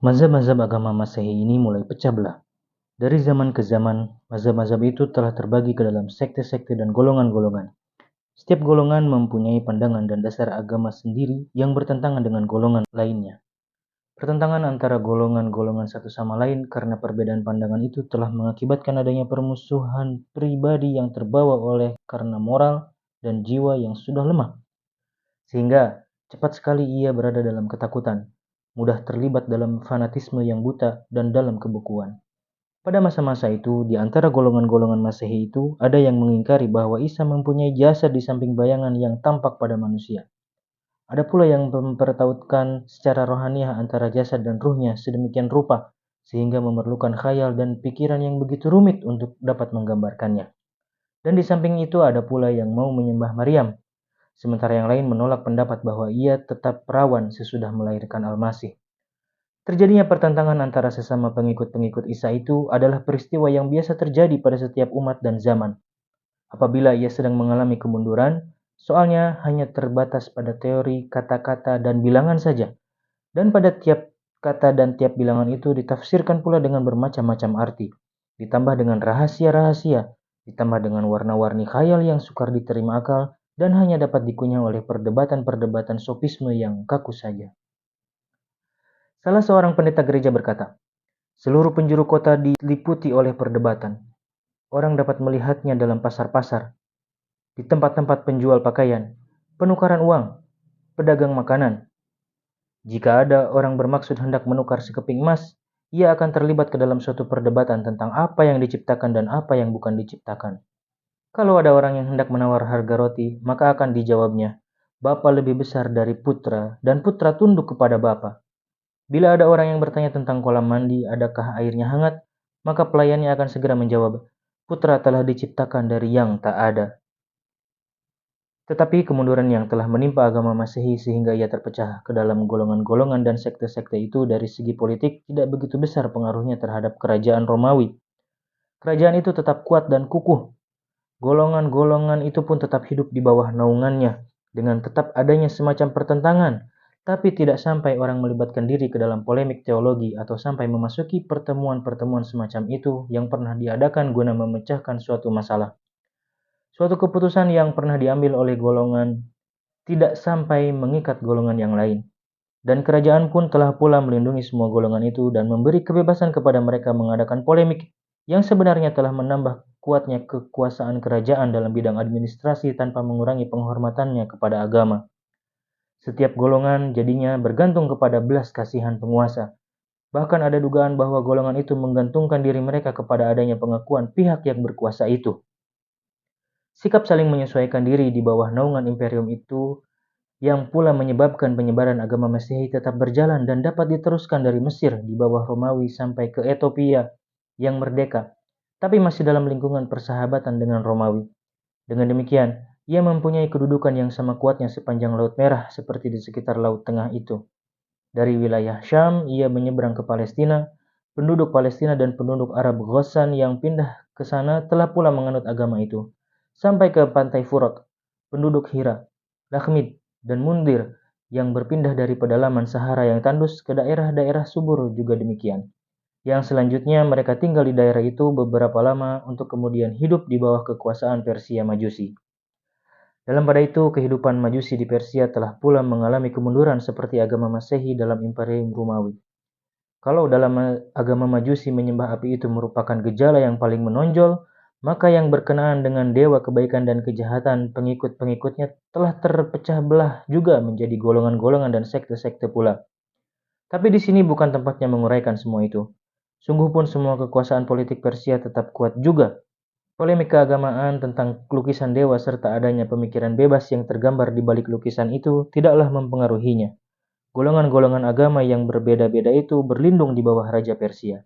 Mazhab-mazhab agama Masehi ini mulai pecah belah. Dari zaman ke zaman, mazhab-mazhab itu telah terbagi ke dalam sekte-sekte dan golongan-golongan. Setiap golongan mempunyai pandangan dan dasar agama sendiri yang bertentangan dengan golongan lainnya. Pertentangan antara golongan-golongan satu sama lain karena perbedaan pandangan itu telah mengakibatkan adanya permusuhan pribadi yang terbawa oleh karena moral dan jiwa yang sudah lemah. Sehingga cepat sekali ia berada dalam ketakutan, mudah terlibat dalam fanatisme yang buta dan dalam kebukuan. Pada masa-masa itu, di antara golongan-golongan Masehi itu, ada yang mengingkari bahwa Isa mempunyai jasad di samping bayangan yang tampak pada manusia. Ada pula yang mempertautkan secara rohaniah antara jasad dan ruhnya sedemikian rupa, sehingga memerlukan khayal dan pikiran yang begitu rumit untuk dapat menggambarkannya. Dan di samping itu ada pula yang mau menyembah Maryam, sementara yang lain menolak pendapat bahwa ia tetap perawan sesudah melahirkan Al-Masih. Terjadinya pertentangan antara sesama pengikut-pengikut Isa itu adalah peristiwa yang biasa terjadi pada setiap umat dan zaman. Apabila ia sedang mengalami kemunduran, soalnya hanya terbatas pada teori, kata-kata, dan bilangan saja. Dan pada tiap kata dan tiap bilangan itu ditafsirkan pula dengan bermacam-macam arti. Ditambah dengan rahasia-rahasia, ditambah dengan warna-warni khayal yang sukar diterima akal, dan hanya dapat dikunyah oleh perdebatan-perdebatan sofisme yang kaku saja. Salah seorang pendeta gereja berkata, seluruh penjuru kota diliputi oleh perdebatan. Orang dapat melihatnya dalam pasar-pasar, di tempat-tempat penjual pakaian, penukaran uang, pedagang makanan. Jika ada orang bermaksud hendak menukar sekeping emas, ia akan terlibat ke dalam suatu perdebatan tentang apa yang diciptakan dan apa yang bukan diciptakan. Kalau ada orang yang hendak menawar harga roti, maka akan dijawabnya, Bapa lebih besar dari putra, dan putra tunduk kepada Bapa. Bila ada orang yang bertanya tentang kolam mandi, adakah airnya hangat, maka pelayannya akan segera menjawab, Putra telah diciptakan dari yang tak ada. Tetapi kemunduran yang telah menimpa agama Masehi sehingga ia terpecah ke dalam golongan-golongan dan sekte-sekte itu dari segi politik tidak begitu besar pengaruhnya terhadap kerajaan Romawi. Kerajaan itu tetap kuat dan kukuh. Golongan-golongan itu pun tetap hidup di bawah naungannya dengan tetap adanya semacam pertentangan, tapi tidak sampai orang melibatkan diri ke dalam polemik teologi atau sampai memasuki pertemuan-pertemuan semacam itu yang pernah diadakan guna memecahkan suatu masalah. Suatu keputusan yang pernah diambil oleh golongan tidak sampai mengikat golongan yang lain. Dan kerajaan pun telah pula melindungi semua golongan itu dan memberi kebebasan kepada mereka mengadakan polemik yang sebenarnya telah menambah kuatnya kekuasaan kerajaan dalam bidang administrasi tanpa mengurangi penghormatannya kepada agama. Setiap golongan jadinya bergantung kepada belas kasihan penguasa. Bahkan ada dugaan bahwa golongan itu menggantungkan diri mereka kepada adanya pengakuan pihak yang berkuasa itu. Sikap saling menyesuaikan diri di bawah naungan imperium itu yang pula menyebabkan penyebaran agama Masehi tetap berjalan dan dapat diteruskan dari Mesir di bawah Romawi sampai ke Ethiopia yang merdeka, tapi masih dalam lingkungan persahabatan dengan Romawi. Dengan demikian, ia mempunyai kedudukan yang sama kuatnya sepanjang Laut Merah seperti di sekitar Laut Tengah itu. Dari wilayah Syam, ia menyeberang ke Palestina. Penduduk Palestina dan penduduk Arab Ghassan yang pindah ke sana telah pula menganut agama itu. Sampai ke pantai Furat, penduduk Hira, Lakhmid, dan Mundir yang berpindah dari pedalaman Sahara yang tandus ke daerah-daerah subur juga demikian. Yang selanjutnya mereka tinggal di daerah itu beberapa lama untuk kemudian hidup di bawah kekuasaan Persia Majusi. Dalam pada itu, kehidupan Majusi di Persia telah pula mengalami kemunduran seperti agama Masehi dalam Imperium Romawi. Kalau dalam agama Majusi menyembah api itu merupakan gejala yang paling menonjol, maka yang berkenaan dengan dewa kebaikan dan kejahatan pengikut-pengikutnya telah terpecah belah juga menjadi golongan-golongan dan sekte-sekte pula. Tapi di sini bukan tempatnya menguraikan semua itu. Sungguh pun semua kekuasaan politik Persia tetap kuat juga. Polemik keagamaan tentang lukisan dewa serta adanya pemikiran bebas yang tergambar di balik lukisan itu tidaklah mempengaruhinya. Golongan-golongan agama yang berbeda-beda itu berlindung di bawah Raja Persia.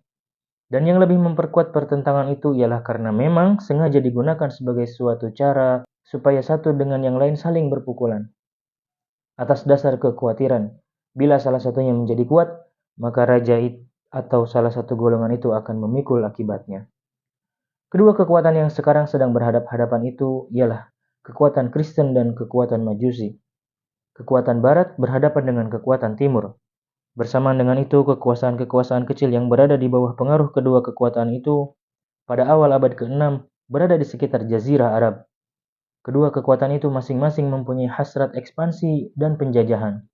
Dan yang lebih memperkuat pertentangan itu ialah karena memang sengaja digunakan sebagai suatu cara supaya satu dengan yang lain saling berpukulan. Atas dasar kekhawatiran, bila salah satunya menjadi kuat, maka raja atau salah satu golongan itu akan memikul akibatnya. Kedua kekuatan yang sekarang sedang berhadap-hadapan itu ialah kekuatan Kristen dan kekuatan Majusi. Kekuatan Barat berhadapan dengan kekuatan Timur. Bersamaan dengan itu, kekuasaan-kekuasaan kecil yang berada di bawah pengaruh kedua kekuatan itu pada awal abad ke-6 berada di sekitar Jazirah Arab. Kedua kekuatan itu masing-masing mempunyai hasrat ekspansi dan penjajahan.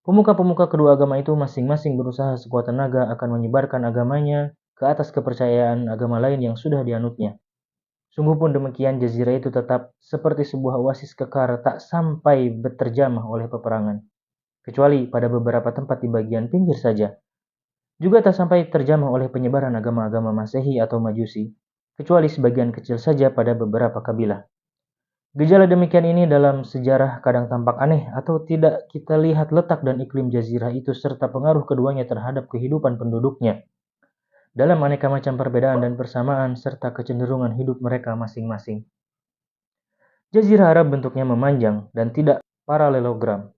Pemuka-pemuka kedua agama itu masing-masing berusaha sekuat tenaga akan menyebarkan agamanya ke atas kepercayaan agama lain yang sudah dianutnya. Sungguh pun demikian, jazirah itu tetap seperti sebuah oasis kekar tak sampai terjamah oleh peperangan, kecuali pada beberapa tempat di bagian pinggir saja. Juga tak sampai terjamah oleh penyebaran agama-agama Masehi atau Majusi, kecuali sebagian kecil saja pada beberapa kabilah. Gejala demikian ini dalam sejarah kadang tampak aneh atau tidak kita lihat letak dan iklim jazirah itu serta pengaruh keduanya terhadap kehidupan penduduknya dalam aneka macam perbedaan dan persamaan serta kecenderungan hidup mereka masing-masing. Jazirah Arab bentuknya memanjang dan tidak paralelogram.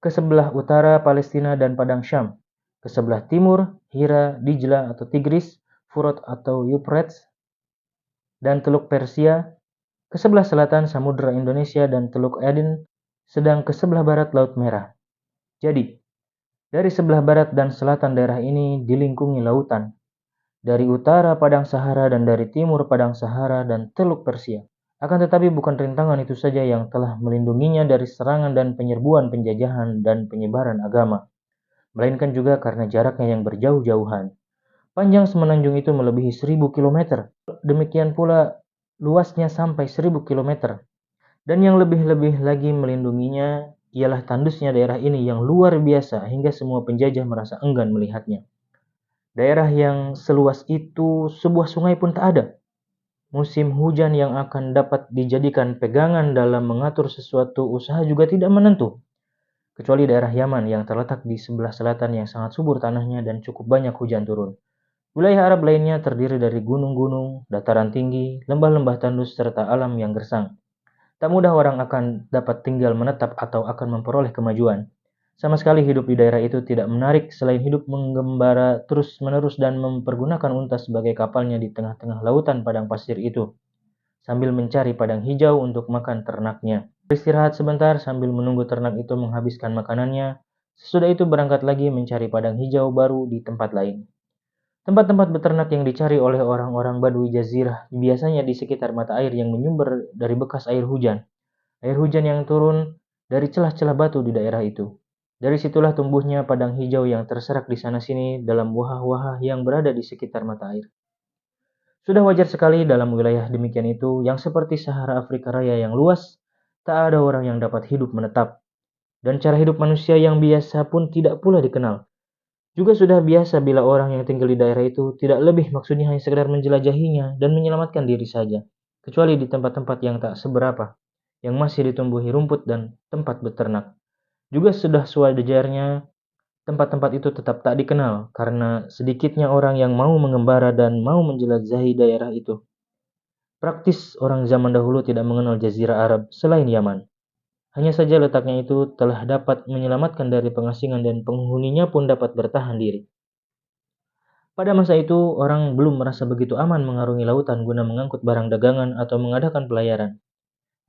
Ke sebelah utara Palestina dan Padang Syam, ke sebelah timur Hira, Dijla atau Tigris, Furat atau Euphrates, dan Teluk Persia. Ke sebelah selatan Samudra Indonesia dan Teluk Aden, sedang ke sebelah barat Laut Merah. Jadi, dari sebelah barat dan selatan daerah ini dilingkungi lautan. Dari utara Padang Sahara dan dari timur Padang Sahara dan Teluk Persia. Akan tetapi bukan rintangan itu saja yang telah melindunginya dari serangan dan penyerbuan penjajahan dan penyebaran agama, melainkan juga karena jaraknya yang berjauh-jauhan. Panjang semenanjung itu melebihi 1000 km. Demikian pula luasnya sampai 1000 km. Dan yang lebih-lebih lagi melindunginya ialah tandusnya daerah ini yang luar biasa hingga semua penjajah merasa enggan melihatnya. Daerah yang seluas itu sebuah sungai pun tak ada. Musim hujan yang akan dapat dijadikan pegangan dalam mengatur sesuatu usaha juga tidak menentu. Kecuali daerah Yaman yang terletak di sebelah selatan yang sangat subur tanahnya dan cukup banyak hujan turun. Wilayah Arab lainnya terdiri dari gunung-gunung, dataran tinggi, lembah-lembah tandus, serta alam yang gersang. Tak mudah orang akan dapat tinggal menetap atau akan memperoleh kemajuan. Sama sekali hidup di daerah itu tidak menarik selain hidup menggembara terus-menerus dan mempergunakan unta sebagai kapalnya di tengah-tengah lautan padang pasir itu, sambil mencari padang hijau untuk makan ternaknya. Beristirahat sebentar sambil menunggu ternak itu menghabiskan makanannya, sesudah itu berangkat lagi mencari padang hijau baru di tempat lain. Tempat-tempat beternak yang dicari oleh orang-orang Badui Jazirah biasanya di sekitar mata air yang menyumber dari bekas air hujan. Air hujan yang turun dari celah-celah batu di daerah itu. Dari situlah tumbuhnya padang hijau yang terserak di sana-sini dalam wahah-wahah yang berada di sekitar mata air. Sudah wajar sekali dalam wilayah demikian itu yang seperti Sahara Afrika Raya yang luas, tak ada orang yang dapat hidup menetap. Dan cara hidup manusia yang biasa pun tidak pula dikenal. Juga sudah biasa bila orang yang tinggal di daerah itu tidak lebih maksudnya hanya sekedar menjelajahinya dan menyelamatkan diri saja, kecuali di tempat-tempat yang tak seberapa, yang masih ditumbuhi rumput dan tempat beternak. Juga sudah sewajarnya tempat-tempat itu tetap tak dikenal karena sedikitnya orang yang mau mengembara dan mau menjelajahi daerah itu. Praktis orang zaman dahulu tidak mengenal jazirah Arab selain Yaman. Hanya saja letaknya itu telah dapat menyelamatkan dari pengasingan dan penghuninya pun dapat bertahan diri. Pada masa itu, orang belum merasa begitu aman mengarungi lautan guna mengangkut barang dagangan atau mengadakan pelayaran.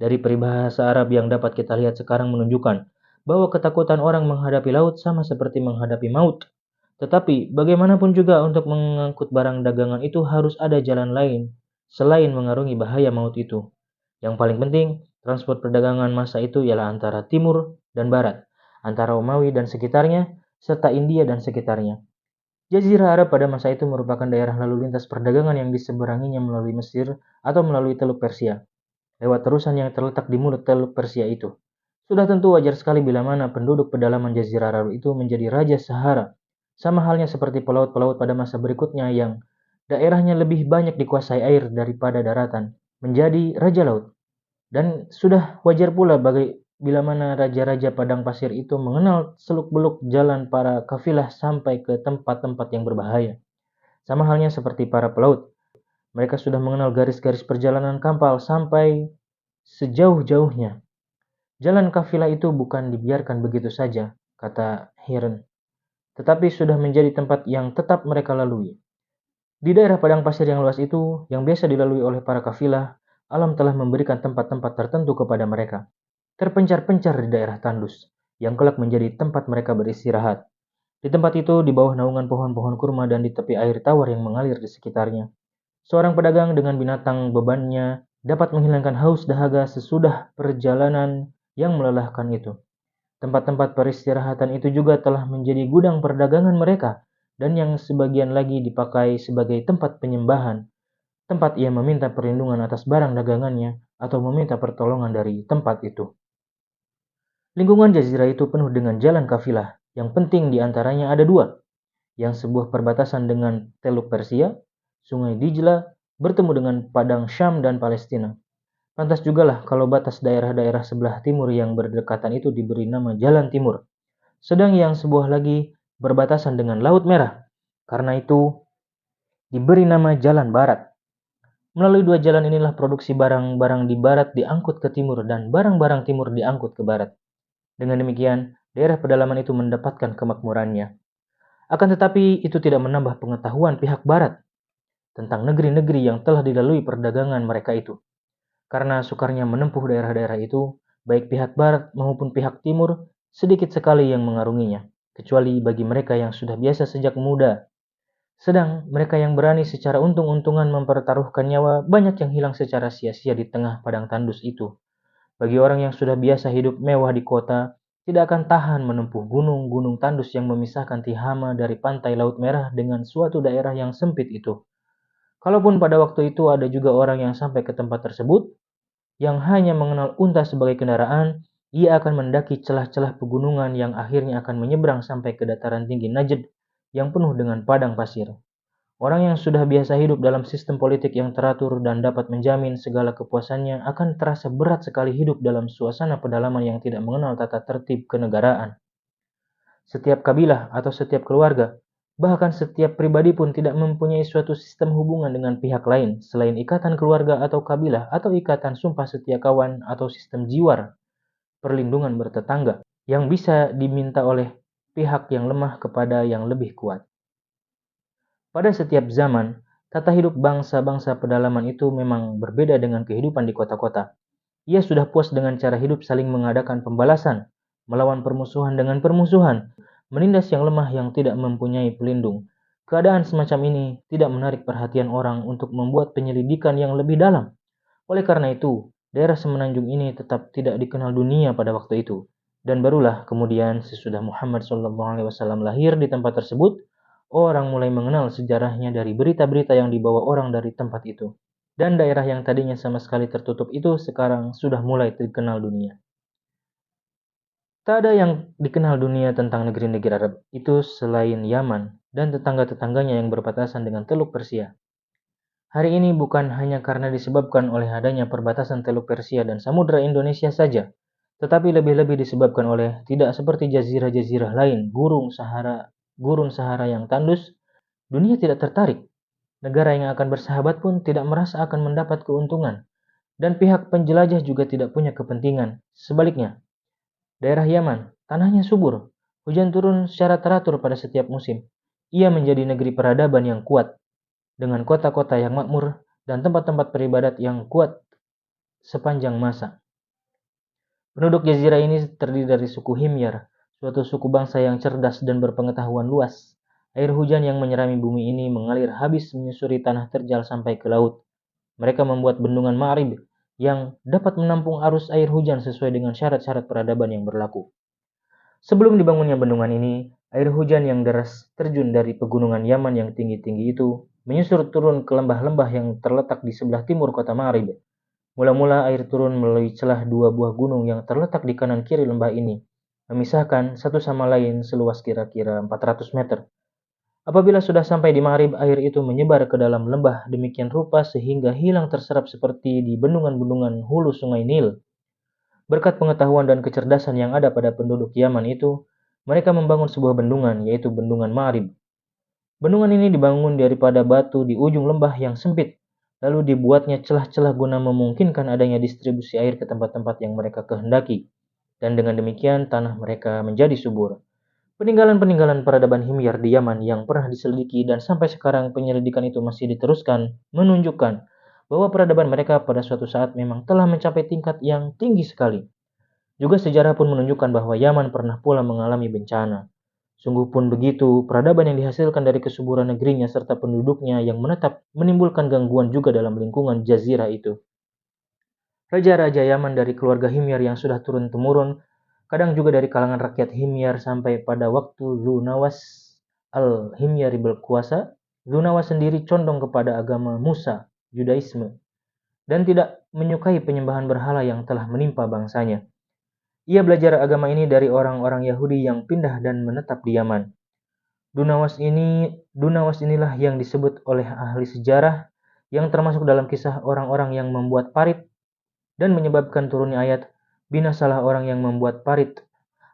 Dari peribahasa Arab yang dapat kita lihat sekarang menunjukkan bahwa ketakutan orang menghadapi laut sama seperti menghadapi maut. Tetapi, bagaimanapun juga untuk mengangkut barang dagangan itu harus ada jalan lain selain mengarungi bahaya maut itu. Yang paling penting, transport perdagangan masa itu ialah antara timur dan barat, antara Romawi dan sekitarnya, serta India dan sekitarnya. Jazirah Arab pada masa itu merupakan daerah lalu lintas perdagangan yang diseberanginya melalui Mesir atau melalui Teluk Persia, lewat terusan yang terletak di mulut Teluk Persia itu. Sudah tentu wajar sekali bila mana penduduk pedalaman Jazirah Arab itu menjadi Raja Sahara, sama halnya seperti pelaut-pelaut pada masa berikutnya yang daerahnya lebih banyak dikuasai air daripada daratan, menjadi Raja Laut. Dan sudah wajar pula bila mana raja-raja padang pasir itu mengenal seluk-beluk jalan para kafilah sampai ke tempat-tempat yang berbahaya. Sama halnya seperti para pelaut, mereka sudah mengenal garis-garis perjalanan kapal sampai sejauh-jauhnya. Jalan kafilah itu bukan dibiarkan begitu saja, kata Heron, tetapi sudah menjadi tempat yang tetap mereka lalui. Di daerah padang pasir yang luas itu, yang biasa dilalui oleh para kafilah, alam telah memberikan tempat-tempat tertentu kepada mereka, terpencar-pencar di daerah tandus, yang kelak menjadi tempat mereka beristirahat. Di tempat itu, di bawah naungan pohon-pohon kurma dan di tepi air tawar yang mengalir di sekitarnya, seorang pedagang dengan binatang bebannya dapat menghilangkan haus dahaga sesudah perjalanan yang melelahkan itu. Tempat-tempat peristirahatan itu juga telah menjadi gudang perdagangan mereka, dan yang sebagian lagi dipakai sebagai tempat penyembahan, tempat ia meminta perlindungan atas barang dagangannya atau meminta pertolongan dari tempat itu. Lingkungan jazirah itu penuh dengan jalan kafilah, yang penting diantaranya ada dua, yang sebuah perbatasan dengan Teluk Persia, Sungai Dijla, bertemu dengan padang Syam dan Palestina. Pantas jugalah kalau batas daerah-daerah sebelah timur yang berdekatan itu diberi nama Jalan Timur, sedang yang sebuah lagi berbatasan dengan Laut Merah. Karena itu diberi nama Jalan Barat. Melalui dua jalan inilah produksi barang-barang di barat diangkut ke timur dan barang-barang timur diangkut ke barat. Dengan demikian, daerah pedalaman itu mendapatkan kemakmurannya. Akan tetapi itu tidak menambah pengetahuan pihak barat tentang negeri-negeri yang telah dilalui perdagangan mereka itu. Karena sukarnya menempuh daerah-daerah itu, baik pihak barat maupun pihak timur, sedikit sekali yang mengarunginya, kecuali bagi mereka yang sudah biasa sejak muda. Sedang mereka yang berani secara untung-untungan mempertaruhkan nyawa, banyak yang hilang secara sia-sia di tengah padang tandus itu. Bagi orang yang sudah biasa hidup mewah di kota, tidak akan tahan menempuh gunung-gunung tandus yang memisahkan Tihama dari pantai Laut Merah dengan suatu daerah yang sempit itu. Kalaupun pada waktu itu ada juga orang yang sampai ke tempat tersebut, yang hanya mengenal unta sebagai kendaraan, ia akan mendaki celah-celah pegunungan yang akhirnya akan menyeberang sampai ke dataran tinggi Najd yang penuh dengan padang pasir. Orang yang sudah biasa hidup dalam sistem politik yang teratur dan dapat menjamin segala kepuasannya akan terasa berat sekali hidup dalam suasana pedalaman yang tidak mengenal tata tertib kenegaraan. Setiap kabilah atau setiap keluarga, bahkan setiap pribadi pun tidak mempunyai suatu sistem hubungan dengan pihak lain selain ikatan keluarga atau kabilah atau ikatan sumpah setia kawan atau sistem jiwar, perlindungan bertetangga, yang bisa diminta oleh pihak yang lemah kepada yang lebih kuat. Pada setiap zaman, tata hidup bangsa-bangsa pedalaman itu memang berbeda dengan kehidupan di kota-kota. Ia sudah puas dengan cara hidup saling mengadakan pembalasan, melawan permusuhan dengan permusuhan, menindas yang lemah yang tidak mempunyai pelindung. Keadaan semacam ini tidak menarik perhatian orang untuk membuat penyelidikan yang lebih dalam. Oleh karena itu, daerah semenanjung ini tetap tidak dikenal dunia pada waktu itu. Dan barulah kemudian sesudah Muhammad SAW lahir di tempat tersebut, orang mulai mengenal sejarahnya dari berita-berita yang dibawa orang dari tempat itu. Dan daerah yang tadinya sama sekali tertutup itu sekarang sudah mulai dikenal dunia. Tak ada yang dikenal dunia tentang negeri-negeri Arab itu selain Yaman dan tetangga-tetangganya yang berbatasan dengan Teluk Persia. Hari ini bukan hanya karena disebabkan oleh adanya perbatasan Teluk Persia dan Samudra Indonesia saja, tetapi lebih-lebih disebabkan oleh tidak seperti jazirah-jazirah lain, gurun Sahara yang tandus, dunia tidak tertarik. Negara yang akan bersahabat pun tidak merasa akan mendapat keuntungan, dan pihak penjelajah juga tidak punya kepentingan. Sebaliknya, daerah Yaman, tanahnya subur, hujan turun secara teratur pada setiap musim. Ia menjadi negeri peradaban yang kuat, dengan kota-kota yang makmur dan tempat-tempat beribadat yang kuat sepanjang masa. Penduduk jazirah ini terdiri dari suku Himyar, suatu suku bangsa yang cerdas dan berpengetahuan luas. Air hujan yang menyirami bumi ini mengalir habis menyusuri tanah terjal sampai ke laut. Mereka membuat bendungan Ma'rib yang dapat menampung arus air hujan sesuai dengan syarat-syarat peradaban yang berlaku. Sebelum dibangunnya bendungan ini, air hujan yang deras terjun dari pegunungan Yaman yang tinggi-tinggi itu menyusur turun ke lembah-lembah yang terletak di sebelah timur kota Ma'rib. Mula-mula air turun melalui celah dua buah gunung yang terletak di kanan kiri lembah ini, memisahkan satu sama lain seluas kira-kira 400 meter. Apabila sudah sampai di Ma'rib, air itu menyebar ke dalam lembah demikian rupa sehingga hilang terserap seperti di bendungan-bendungan hulu sungai Nil. Berkat pengetahuan dan kecerdasan yang ada pada penduduk Yaman itu, mereka membangun sebuah bendungan, yaitu bendungan Ma'rib. Bendungan ini dibangun daripada batu di ujung lembah yang sempit, lalu dibuatnya celah-celah guna memungkinkan adanya distribusi air ke tempat-tempat yang mereka kehendaki, dan dengan demikian tanah mereka menjadi subur. Peninggalan-peninggalan peradaban Himyar di Yaman yang pernah diselidiki dan sampai sekarang penyelidikan itu masih diteruskan menunjukkan bahwa peradaban mereka pada suatu saat memang telah mencapai tingkat yang tinggi sekali. Juga sejarah pun menunjukkan bahwa Yaman pernah pula mengalami bencana. Sungguh pun begitu, peradaban yang dihasilkan dari kesuburan negerinya serta penduduknya yang menetap menimbulkan gangguan juga dalam lingkungan jazirah itu. Raja-raja Yaman dari keluarga Himyar yang sudah turun-temurun, kadang juga dari kalangan rakyat Himyar sampai pada waktu Zunawas al-Himyari berkuasa, Zunawas sendiri condong kepada agama Musa, Judaisme, dan tidak menyukai penyembahan berhala yang telah menimpa bangsanya. Ia belajar agama ini dari orang-orang Yahudi yang pindah dan menetap di Yaman. Dunawas inilah yang disebut oleh ahli sejarah yang termasuk dalam kisah orang-orang yang membuat parit dan menyebabkan turunnya ayat binasalah orang yang membuat parit,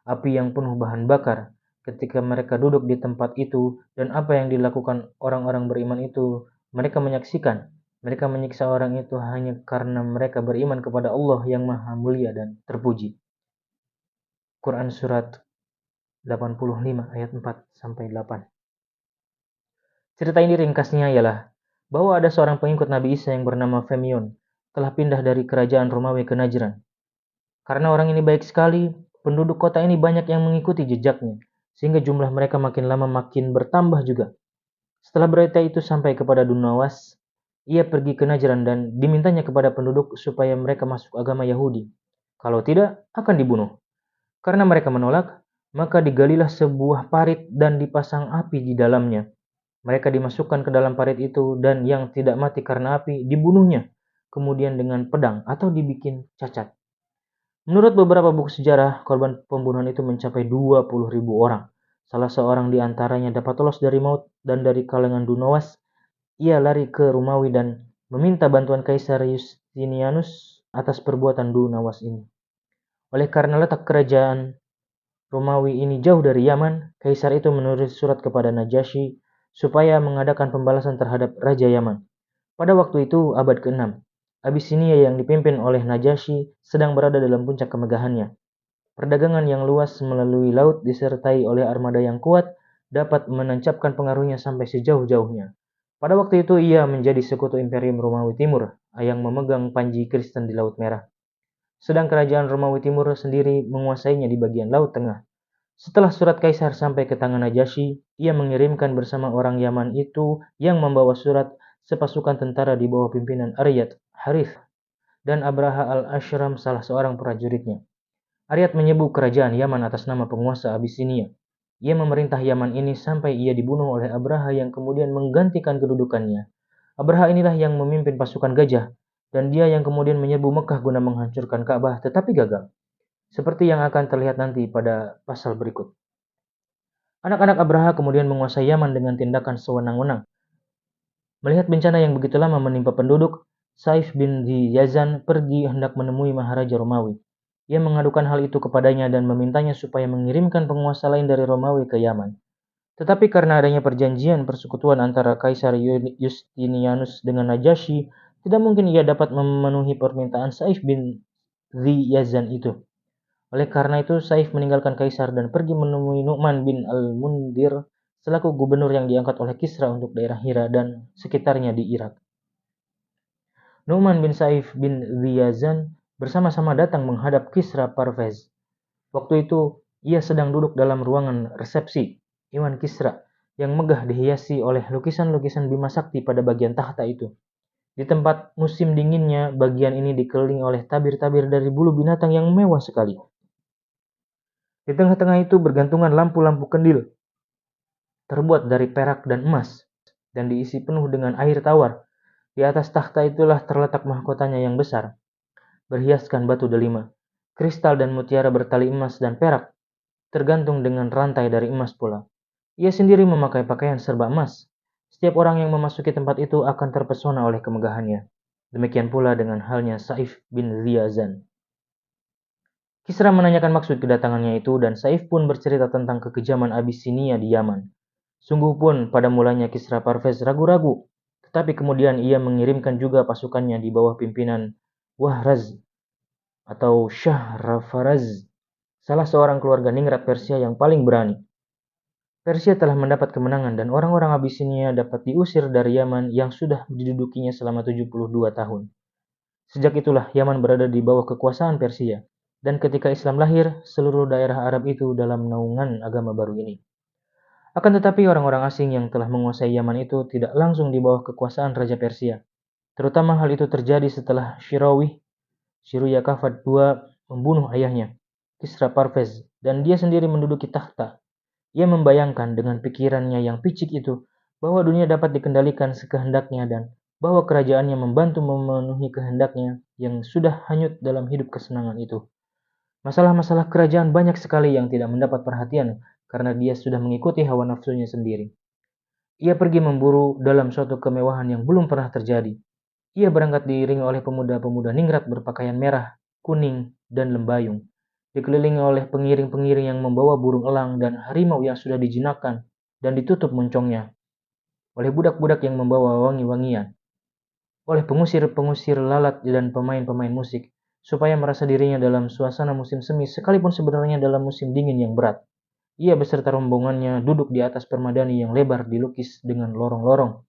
api yang penuh bahan bakar, ketika mereka duduk di tempat itu, dan apa yang dilakukan orang-orang beriman itu, mereka menyaksikan. Mereka menyiksa orang itu hanya karena mereka beriman kepada Allah yang maha mulia dan terpuji. Quran Surat 85 ayat 4-8. Cerita ini ringkasnya ialah bahwa ada seorang pengikut Nabi Isa yang bernama Femion telah pindah dari kerajaan Romawi ke Najran. Karena orang ini baik sekali, penduduk kota ini banyak yang mengikuti jejaknya, sehingga jumlah mereka makin lama makin bertambah juga. Setelah berita itu sampai kepada Dunawas, ia pergi ke Najran dan dimintanya kepada penduduk supaya mereka masuk agama Yahudi. Kalau tidak, akan dibunuh. Karena mereka menolak, maka digalilah sebuah parit dan dipasang api di dalamnya. Mereka dimasukkan ke dalam parit itu dan yang tidak mati karena api dibunuhnya, kemudian dengan pedang atau dibikin cacat. Menurut beberapa buku sejarah, korban pembunuhan itu mencapai 20.000 orang. Salah seorang di antaranya dapat lolos dari maut dan dari kalangan Dunawas, ia lari ke Romawi dan meminta bantuan Kaisar Justinianus atas perbuatan Dunawas ini. Oleh karena letak kerajaan Romawi ini jauh dari Yaman, Kaisar itu menulis surat kepada Najasyi supaya mengadakan pembalasan terhadap Raja Yaman. Pada waktu itu, abad ke-6, Abyssinia yang dipimpin oleh Najasyi sedang berada dalam puncak kemegahannya. Perdagangan yang luas melalui laut disertai oleh armada yang kuat dapat menancapkan pengaruhnya sampai sejauh-jauhnya. Pada waktu itu ia menjadi sekutu Imperium Romawi Timur yang memegang panji Kristen di Laut Merah. Sedang kerajaan Romawi Timur sendiri menguasainya di bagian Laut Tengah. Setelah surat Kaisar sampai ke tangan Najasyi, ia mengirimkan bersama orang Yaman itu yang membawa surat sepasukan tentara di bawah pimpinan Aryat, Harith, dan Abraha al-Ashram salah seorang prajuritnya. Aryat menyebut kerajaan Yaman atas nama penguasa Abyssinia. Ia memerintah Yaman ini sampai ia dibunuh oleh Abraha yang kemudian menggantikan kedudukannya. Abraha inilah yang memimpin pasukan gajah, dan dia yang kemudian menyerbu Mekah guna menghancurkan Ka'bah tetapi gagal. Seperti yang akan terlihat nanti pada pasal berikut. Anak-anak Abraha kemudian menguasai Yaman dengan tindakan sewenang-wenang. Melihat bencana yang begitu lama menimpa penduduk, Saif bin Yazan pergi hendak menemui Maharaja Romawi. Ia mengadukan hal itu kepadanya dan memintanya supaya mengirimkan penguasa lain dari Romawi ke Yaman. Tetapi karena adanya perjanjian persekutuan antara Kaisar Justinianus dengan Najasyi, tidak mungkin ia dapat memenuhi permintaan Saif bin Yazan itu. Oleh karena itu, Saif meninggalkan Kaisar dan pergi menemui Nu'man bin al-Mundir selaku gubernur yang diangkat oleh Kisra untuk daerah Hira dan sekitarnya di Irak. Nu'man bin Saif bin Ziyazan bersama-sama datang menghadap Kisra Parvez. Waktu itu, ia sedang duduk dalam ruangan resepsi, Iwan Kisra, yang megah dihiasi oleh lukisan-lukisan Bima Sakti pada bagian tahta itu. Di tempat musim dinginnya, bagian ini dikelilingi oleh tabir-tabir dari bulu binatang yang mewah sekali. Di tengah-tengah itu bergantungan lampu-lampu kendil, terbuat dari perak dan emas, dan diisi penuh dengan air tawar. Di atas takhta itulah terletak mahkotanya yang besar, berhiaskan batu delima, kristal dan mutiara bertali emas dan perak, tergantung dengan rantai dari emas pula. Ia sendiri memakai pakaian serba emas. Setiap orang yang memasuki tempat itu akan terpesona oleh kemegahannya. Demikian pula dengan halnya Saif bin Ziyazan. Kisra menanyakan maksud kedatangannya itu dan Saif pun bercerita tentang kekejaman Abyssinia di Yaman. Sungguh pun pada mulanya Kisra Parvez ragu-ragu, tetapi kemudian ia mengirimkan juga pasukannya di bawah pimpinan Wahraz atau Shahrafaraz, salah seorang keluarga ningrat Persia yang paling berani. Persia telah mendapat kemenangan dan orang-orang Abyssinia dapat diusir dari Yaman yang sudah didudukinya selama 72 tahun. Sejak itulah Yaman berada di bawah kekuasaan Persia. Dan ketika Islam lahir, seluruh daerah Arab itu dalam naungan agama baru ini. Akan tetapi orang-orang asing yang telah menguasai Yaman itu tidak langsung di bawah kekuasaan Raja Persia. Terutama hal itu terjadi setelah Shiruyakafat II membunuh ayahnya, Kisra Parvez, dan dia sendiri menduduki takhta. Ia membayangkan dengan pikirannya yang picik itu bahwa dunia dapat dikendalikan sekehendaknya dan bahwa kerajaannya membantu memenuhi kehendaknya yang sudah hanyut dalam hidup kesenangan itu. Masalah-masalah kerajaan banyak sekali yang tidak mendapat perhatian karena dia sudah mengikuti hawa nafsunya sendiri. Ia pergi memburu dalam suatu kemewahan yang belum pernah terjadi. Ia berangkat diiringi oleh pemuda-pemuda ningrat berpakaian merah, kuning, dan lembayung. Dikelilingi oleh pengiring-pengiring yang membawa burung elang dan harimau yang sudah dijinakkan dan ditutup moncongnya. Oleh budak-budak yang membawa wangi-wangian. Oleh pengusir-pengusir lalat dan pemain-pemain musik, supaya merasa dirinya dalam suasana musim semi sekalipun sebenarnya dalam musim dingin yang berat. Ia beserta rombongannya duduk di atas permadani yang lebar dilukis dengan lorong-lorong,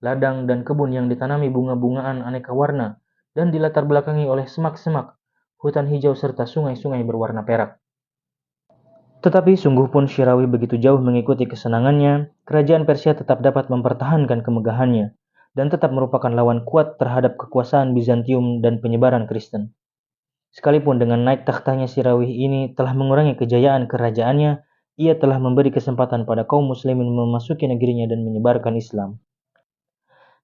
ladang dan kebun yang ditanami bunga-bungaan aneka warna dan dilatar belakangi oleh semak-semak, hutan hijau serta sungai-sungai berwarna perak. Tetapi sungguh pun Syirawi begitu jauh mengikuti kesenangannya, kerajaan Persia tetap dapat mempertahankan kemegahannya dan tetap merupakan lawan kuat terhadap kekuasaan Bizantium dan penyebaran Kristen. Sekalipun dengan naik takhtanya Syirawi ini telah mengurangi kejayaan kerajaannya, ia telah memberi kesempatan pada kaum muslimin memasuki negerinya dan menyebarkan Islam.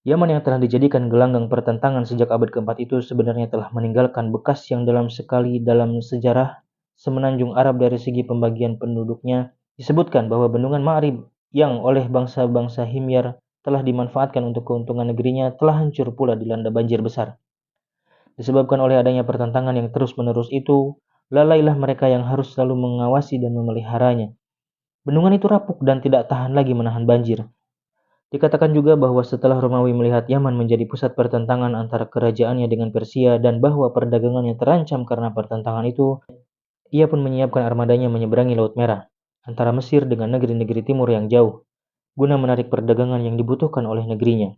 Yaman yang telah dijadikan gelanggang pertentangan sejak abad keempat itu sebenarnya telah meninggalkan bekas yang dalam sekali dalam sejarah semenanjung Arab dari segi pembagian penduduknya. Disebutkan bahwa bendungan Ma'rib yang oleh bangsa-bangsa Himyar telah dimanfaatkan untuk keuntungan negerinya telah hancur pula dilanda banjir besar. Disebabkan oleh adanya pertentangan yang terus-menerus itu, lalailah mereka yang harus selalu mengawasi dan memeliharanya. Bendungan itu rapuh dan tidak tahan lagi menahan banjir. Dikatakan juga bahwa setelah Romawi melihat Yaman menjadi pusat pertentangan antara kerajaannya dengan Persia dan bahwa perdagangannya terancam karena pertentangan itu, ia pun menyiapkan armadanya menyeberangi Laut Merah antara Mesir dengan negeri-negeri timur yang jauh, guna menarik perdagangan yang dibutuhkan oleh negerinya.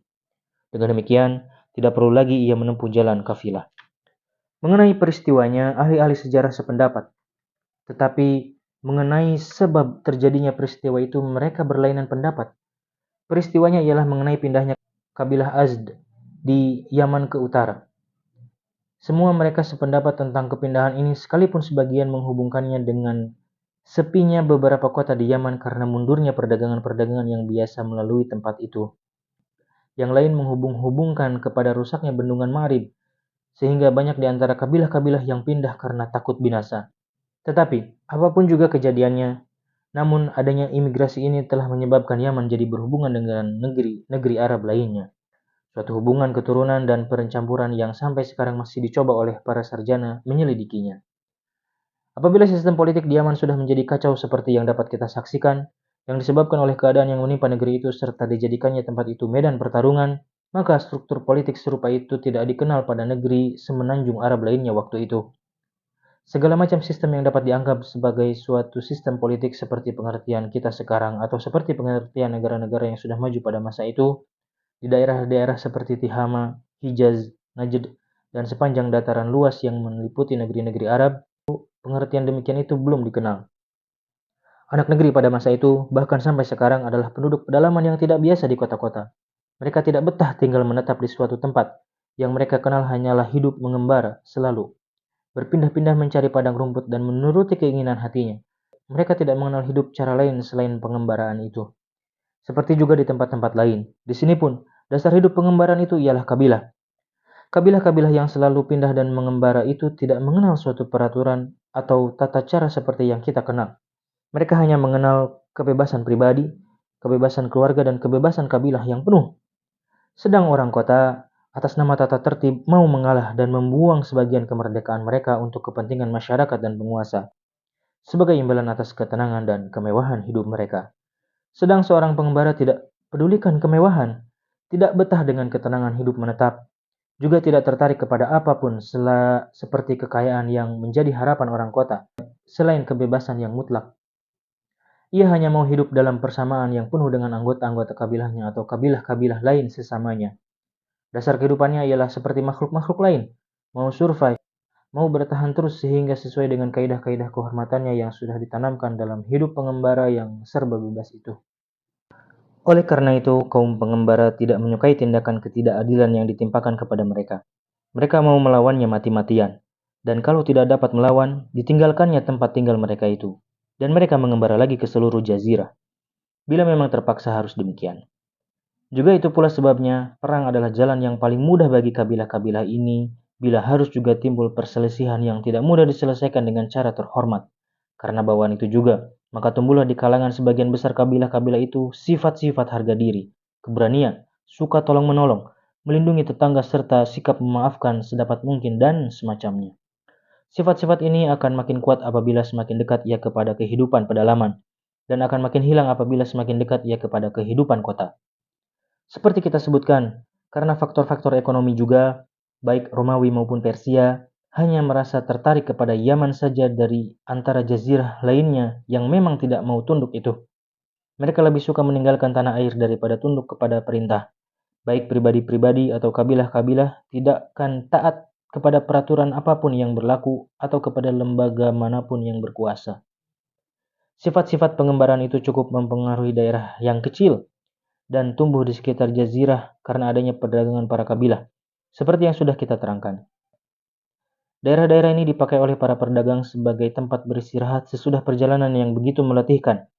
Dengan demikian, tidak perlu lagi ia menempuh jalan kafilah. Mengenai peristiwanya, ahli-ahli sejarah sependapat. Tetapi mengenai sebab terjadinya peristiwa itu mereka berlainan pendapat. Peristiwanya ialah mengenai pindahnya kabilah Azd di Yaman ke utara. Semua mereka sependapat tentang kepindahan ini sekalipun sebagian menghubungkannya dengan sepinya beberapa kota di Yaman karena mundurnya perdagangan-perdagangan yang biasa melalui tempat itu. Yang lain menghubung-hubungkan kepada rusaknya bendungan Ma'rib, sehingga banyak di antara kabilah-kabilah yang pindah karena takut binasa. Tetapi, apapun juga kejadiannya, namun adanya imigrasi ini telah menyebabkan Yaman jadi berhubungan dengan negeri Arab lainnya. Suatu hubungan keturunan dan perencampuran yang sampai sekarang masih dicoba oleh para sarjana menyelidikinya. Apabila sistem politik di Yaman sudah menjadi kacau seperti yang dapat kita saksikan, yang disebabkan oleh keadaan yang menimpa negeri itu serta dijadikannya tempat itu medan pertarungan, maka struktur politik serupa itu tidak dikenal pada negeri semenanjung Arab lainnya waktu itu. Segala macam sistem yang dapat dianggap sebagai suatu sistem politik seperti pengertian kita sekarang atau seperti pengertian negara-negara yang sudah maju pada masa itu, di daerah-daerah seperti Tihama, Hijaz, Najd, dan sepanjang dataran luas yang meliputi negeri-negeri Arab, pengertian demikian itu belum dikenal. Anak negeri pada masa itu, bahkan sampai sekarang adalah penduduk pedalaman yang tidak biasa di kota-kota. Mereka tidak betah tinggal menetap di suatu tempat, yang mereka kenal hanyalah hidup mengembara selalu. Berpindah-pindah mencari padang rumput dan menuruti keinginan hatinya. Mereka tidak mengenal hidup cara lain selain pengembaraan itu. Seperti juga di tempat-tempat lain. Di sini pun, dasar hidup pengembaraan itu ialah kabilah. Kabilah-kabilah yang selalu pindah dan mengembara itu tidak mengenal suatu peraturan atau tata cara seperti yang kita kenal. Mereka hanya mengenal kebebasan pribadi, kebebasan keluarga, dan kebebasan kabilah yang penuh. Sedang orang kota, atas nama tata tertib, mau mengalah dan membuang sebagian kemerdekaan mereka untuk kepentingan masyarakat dan penguasa, sebagai imbalan atas ketenangan dan kemewahan hidup mereka. Sedang seorang pengembara tidak pedulikan kemewahan, tidak betah dengan ketenangan hidup menetap, juga tidak tertarik kepada apapun seperti kekayaan yang menjadi harapan orang kota, selain kebebasan yang mutlak. Ia hanya mau hidup dalam persamaan yang penuh dengan anggota-anggota kabilahnya atau kabilah-kabilah lain sesamanya. Dasar kehidupannya ialah seperti makhluk-makhluk lain, mau survive, mau bertahan terus sehingga sesuai dengan kaidah-kaidah kehormatannya yang sudah ditanamkan dalam hidup pengembara yang serba bebas itu. Oleh karena itu, kaum pengembara tidak menyukai tindakan ketidakadilan yang ditimpakan kepada mereka. Mereka mau melawannya mati-matian. Dan kalau tidak dapat melawan, ditinggalkannya tempat tinggal mereka itu. Dan mereka mengembara lagi ke seluruh jazirah. Bila memang terpaksa harus demikian. Juga itu pula sebabnya, perang adalah jalan yang paling mudah bagi kabilah-kabilah ini bila harus juga timbul perselisihan yang tidak mudah diselesaikan dengan cara terhormat. Karena bawaan itu juga, maka tumbuhlah di kalangan sebagian besar kabilah-kabilah itu sifat-sifat harga diri, keberanian, suka tolong-menolong, melindungi tetangga serta sikap memaafkan sedapat mungkin dan semacamnya. Sifat-sifat ini akan makin kuat apabila semakin dekat ia kepada kehidupan pedalaman, dan akan makin hilang apabila semakin dekat ia kepada kehidupan kota. Seperti kita sebutkan, karena faktor-faktor ekonomi juga, baik Romawi maupun Persia, hanya merasa tertarik kepada Yaman saja dari antara jazirah lainnya yang memang tidak mau tunduk itu. Mereka lebih suka meninggalkan tanah air daripada tunduk kepada perintah. Baik pribadi-pribadi atau kabilah-kabilah tidak akan taat kepada peraturan apapun yang berlaku atau kepada lembaga manapun yang berkuasa. Sifat-sifat pengembaraan itu cukup mempengaruhi daerah yang kecil dan tumbuh di sekitar jazirah karena adanya perdagangan para kabilah, seperti yang sudah kita terangkan. Daerah-daerah ini dipakai oleh para pedagang sebagai tempat beristirahat sesudah perjalanan yang begitu meletihkan.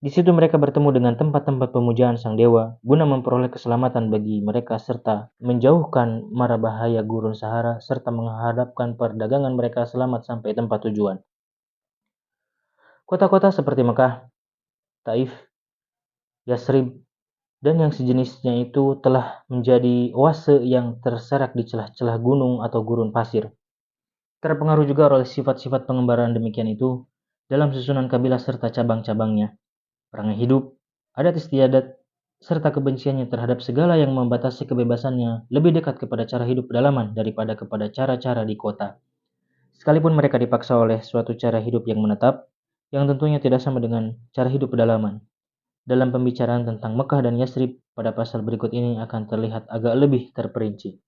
Di situ mereka bertemu dengan tempat-tempat pemujaan sang dewa guna memperoleh keselamatan bagi mereka serta menjauhkan mara bahaya gurun Sahara serta menghadapkan perdagangan mereka selamat sampai tempat tujuan. Kota-kota seperti Mekah, Taif, Yasrib, dan yang sejenisnya itu telah menjadi oase yang terserak di celah-celah gunung atau gurun pasir. Terpengaruh juga oleh sifat-sifat pengembaraan demikian itu dalam susunan kabilah serta cabang-cabangnya. Perangai hidup, adat istiadat, serta kebenciannya terhadap segala yang membatasi kebebasannya lebih dekat kepada cara hidup pedalaman daripada kepada cara-cara di kota. Sekalipun mereka dipaksa oleh suatu cara hidup yang menetap, yang tentunya tidak sama dengan cara hidup pedalaman. Dalam pembicaraan tentang Mekah dan Yasrib pada pasal berikut ini akan terlihat agak lebih terperinci.